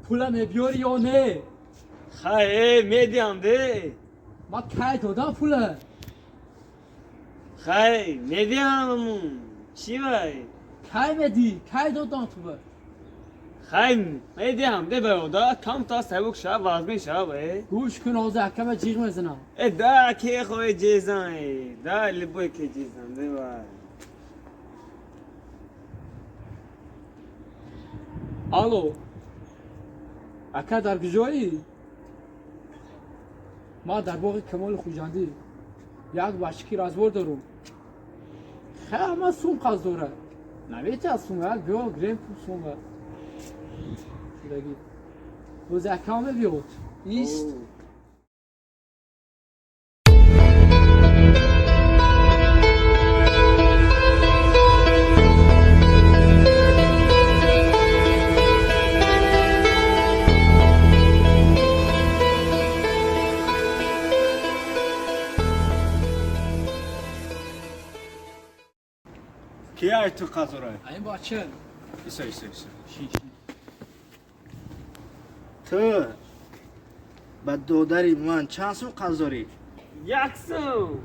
پولم بیاری یا نه؟ خیلی میدیم ده. ما کی دادم پوله؟ خیلی میدیم چی وای؟ کی میدی؟ کی دادم تو به؟ خیلی میدیم ده برادر کم تا سبک شب وزن شب گوش کن آزه حکم جیغ میزنم. ده که خوی جیزن ده لبوی که جیزن ده وای. الو اکا در کجایی؟ ما در باغ کمال خوجندی یک بچکی رازور دارم. خیلی سوم قصد داره. نمیتی از سومه بیا گریم تو سومه. شدگی روز اکامه بیاد ایست. کی ای تو قزوره؟ این بچه ایسا شیش تو با دودری من چند سو قزوری؟ یکسو